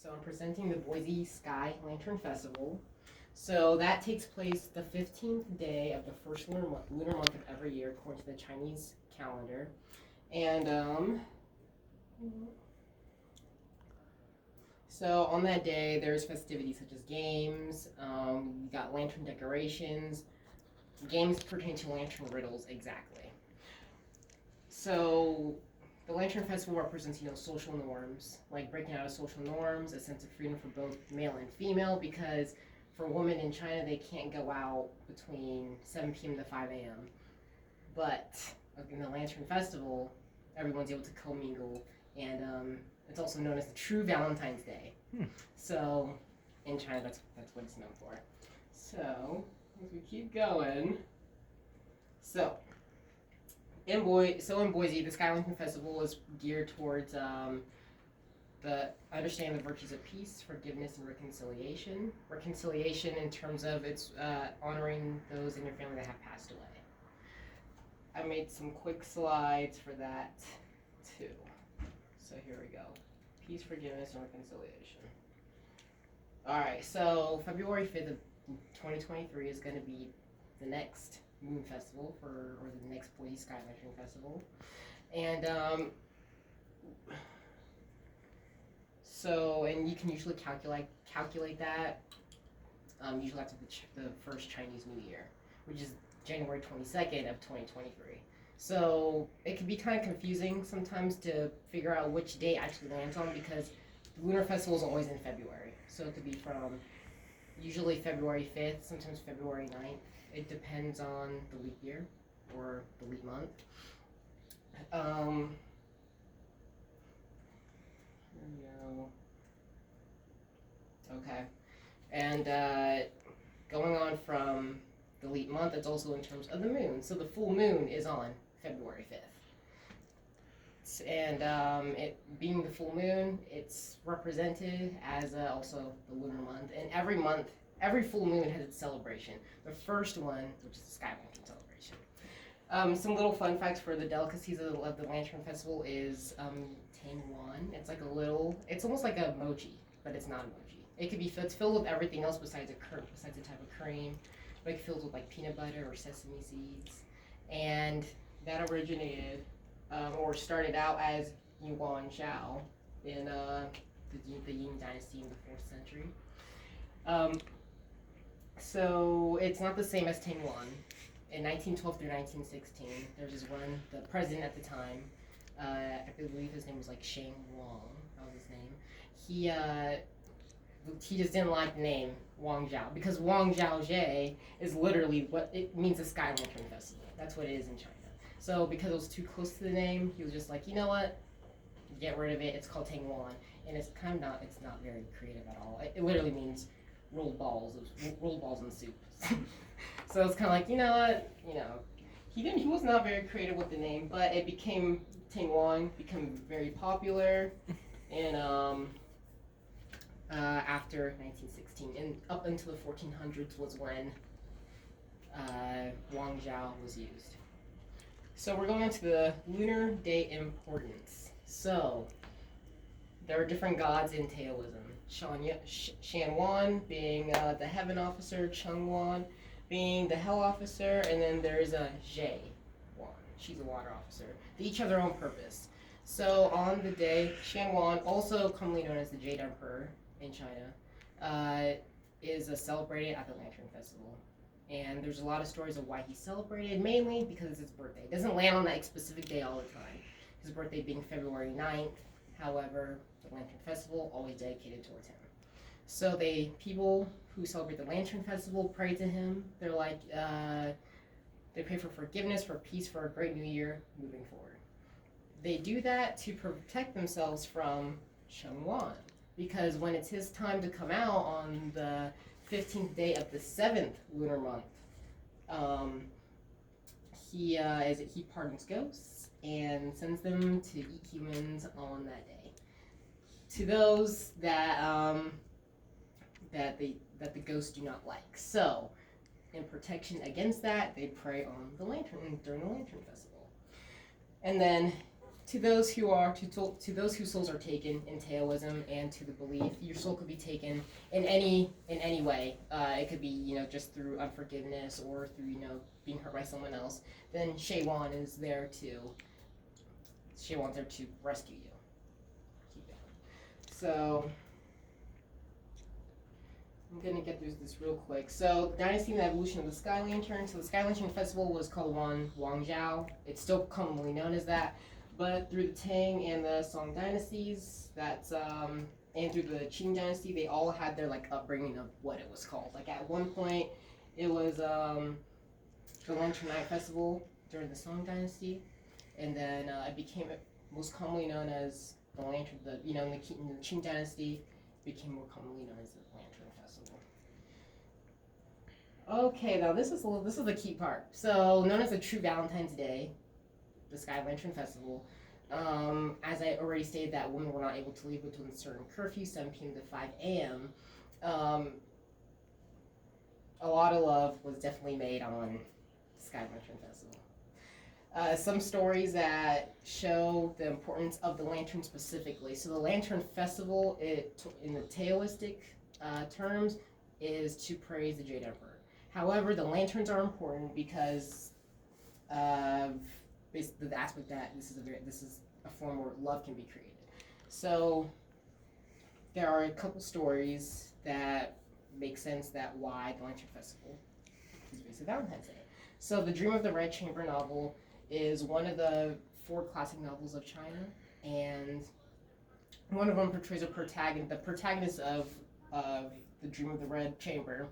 So I'm presenting the Boise Sky Lantern Festival. So that takes place the 15th day of the first lunar month of every year, according to the Chinese calendar. And so on that day, there's festivities such as games. We got lantern decorations, games pertaining to lantern riddles exactly. So the Lantern Festival represents, social norms, like breaking out of social norms, a sense of freedom for both male and female, because for women in China, they can't go out between 7 p.m. to 5 a.m. But in the Lantern Festival, everyone's able to commingle, and it's also known as the true Valentine's Day. So in China, that's what it's known for. So as we keep going, in Boise, the Sky Lantern Festival is geared towards the understanding the virtues of peace, forgiveness, and reconciliation. Reconciliation in terms of it's honoring those in your family that have passed away. I made some quick slides for that too. So here we go. Peace, forgiveness, and reconciliation. All right, so February 5th of 2023 is going to be the next Moon Festival or the next Boise Sky Lantern Festival. And and you can usually calculate that usually after the first Chinese New Year, which is January 22nd of 2023. So it can be kind of confusing sometimes to figure out which day actually lands on, because the Lunar Festival is always in February. So it could be from usually February 5th, sometimes February 9th. It depends on the leap year or the leap month. Here we go. Okay. And going on from the leap month, it's also in terms of the moon. So the full moon is on February 5th. And it being the full moon, it's represented as also the lunar month. And every full moon has its celebration. The first one, which is the Sky Lantern celebration. Some little fun facts for the delicacies of the Lantern Festival is Tangwan. It's almost like a mochi, but it's not a mochi. It's filled with everything else besides a type of cream. Like filled with like peanut butter or sesame seeds. And that originated or started out as Yuan Zhao in the Ying Dynasty in the 4th century. So it's not the same as Tangwan. In 1912 through 1916, there's this one, the president at the time, I believe his name was like Shang Wang, that was his name. He just didn't like the name Wang Zhao, because Wang Zhao Jie is literally what it means, the Sky Lantern Festival. That's what it is in China. So because it was too close to the name, he was just like, you know what? Get rid of it. It's called Tangwan, and it's not very creative at all. It literally means rolled balls in soup. So it's kind of like, you know what? He was not very creative with the name, but it became Tangwan, became very popular, and after 1916 and up until the 1400s was when Wang Zhao was used. So we're going into the lunar day importance. So there are different gods in Taoism. Shanwan being the heaven officer, Chengwan being the hell officer, and then there's a Zhe Wan. She's a water officer. They each have their own purpose. So on the day, Shanwan, also commonly known as the Jade Emperor in China, is celebrated at the Lantern Festival. And there's a lot of stories of why he's celebrated, mainly because it's his birthday. It doesn't land on that specific day all the time. His birthday being February 9th, however, the Lantern Festival always dedicated towards him. So people who celebrate the Lantern Festival pray to him. They're like, they pray for forgiveness, for peace, for a great new year moving forward. They do that to protect themselves from Chengwan, because when it's his time to come out on the 15th day of the 7th lunar month, he pardons ghosts and sends them to eat humans on that day. To those that the ghosts do not like. So, in protection against that, they pray on the lantern during the Lantern Festival. And then To those who are to those whose souls are taken in Taoism, and to the belief, your soul could be taken in any way. It could be just through unforgiveness or through being hurt by someone else. Then Shaywan is there to Shaywan's there to rescue you. Keep going. So I'm gonna get through this real quick. So the dynasty and the evolution of the Sky Lantern. So the Sky Lantern Festival was called Wangzhou. It's still commonly known as that. But through the Tang and the Song dynasties, and through the Qing dynasty, they all had their upbringing of what it was called. Like at one point, it was the Lantern Night Festival during the Song dynasty, and then it became most commonly known as the Lantern. In the Qing dynasty, it became more commonly known as the Lantern Festival. Okay, now this is the key part. So known as the True Valentine's Day, the Sky Lantern Festival. As I already stated, that women were not able to leave between a certain curfew, 7 p.m. to 5 a.m. A lot of love was definitely made on the Sky Lantern Festival. Some stories that show the importance of the lantern specifically. So the Lantern Festival, in the Taoistic terms, is to praise the Jade Emperor. However, the lanterns are important because of basically the aspect that this is a form where love can be created. So there are a couple stories that make sense that why the Lantern Festival is based on Valentine's Day. So the Dream of the Red Chamber novel is one of the 4 classic novels of China, and one of them portrays the protagonist of the Dream of the Red Chamber.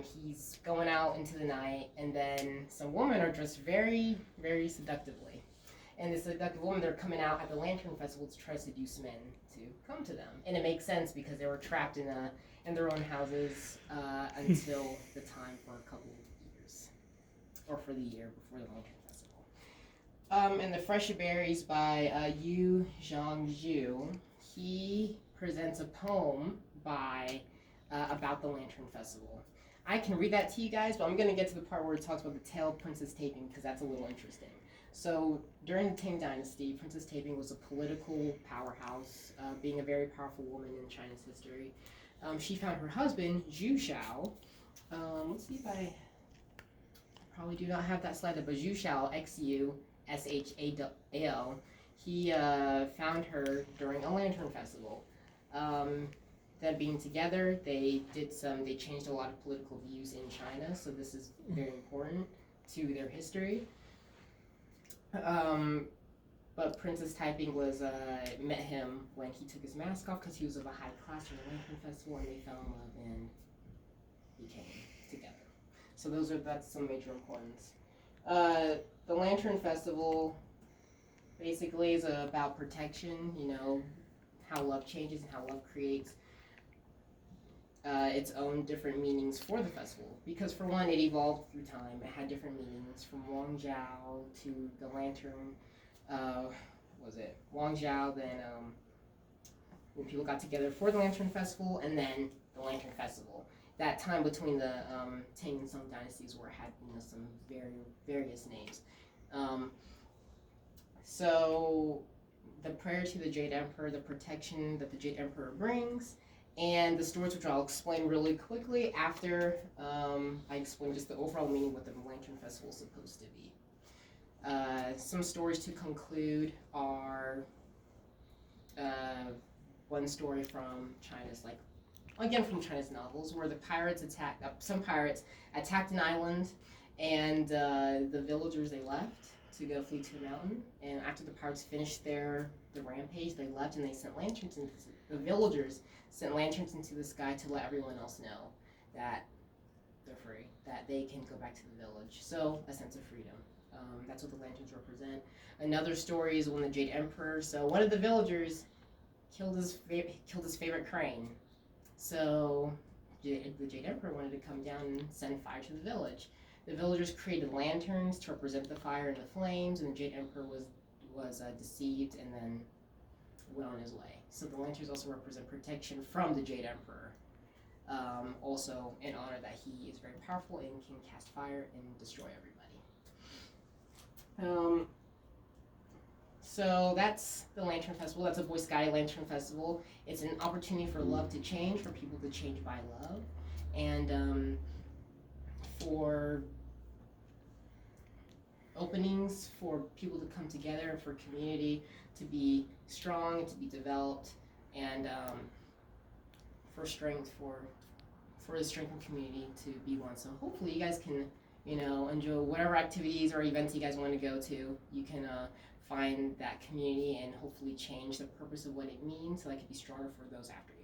He's going out into the night, and then some women are dressed very, very seductively. And this seductive woman, they're coming out at the Lantern Festival to try to seduce men to come to them. And it makes sense because they were trapped in their own houses until the time for a couple of years, or for the year before the Lantern Festival. And the Fresh Berries by Yu Zhangzhu, he presents a poem about the Lantern Festival. I can read that to you guys, but I'm going to get to the part where it talks about the tale of Princess Taping because that's a little interesting. So during the Tang Dynasty, Princess Taping was a political powerhouse, being a very powerful woman in China's history. She found her husband, Zhu Shao. Let's see if I probably do not have that slide up, but Zhu Shao, Xushal. He found her during a Lantern Festival. Them being together, they changed a lot of political views in China, so this is very important to their history. But Princess Taiping met him when he took his mask off because he was of a high class during the Lantern Festival, and they fell in love and became together. So that's some major importance. The Lantern Festival basically is about protection, how love changes and how love creates its own different meanings for the festival. Because for one, it evolved through time. It had different meanings from Wangzhou to the Lantern. Wangzhou, then when people got together for the Lantern Festival, and then the Lantern Festival. That time between the Tang and Song dynasties where it had some various names. So the prayer to the Jade Emperor, the protection that the Jade Emperor brings, and the stories, which I'll explain really quickly after I explain just the overall meaning of what the Lantern Festival is supposed to be. Some stories to conclude are one story from China's novels, where some pirates attacked an island, and the villagers, they left to go flee to a mountain. And after the pirates finished the rampage, they left and they sent lanterns the villagers sent lanterns into the sky to let everyone else know that they're free, that they can go back to the village. So a sense of freedom. That's what the lanterns represent. Another story is when the Jade Emperor. So one of the villagers killed his favorite crane. So the Jade Emperor wanted to come down and send fire to the village. The villagers created lanterns to represent the fire and the flames, and the Jade Emperor was deceived and then went on his way. So the lanterns also represent protection from the Jade Emperor. Also in honor that he is very powerful and can cast fire and destroy everybody. So that's the Lantern Festival. That's a Boy Scout Lantern Festival. It's an opportunity for love to change, for people to change by love, and for openings for people to come together and for community to be strong and to be developed, and for strength for the strength of community to be one. So hopefully you guys can enjoy whatever activities or events you guys want to go to. You can find that community and hopefully change the purpose of what it means so that it can be stronger for those after you.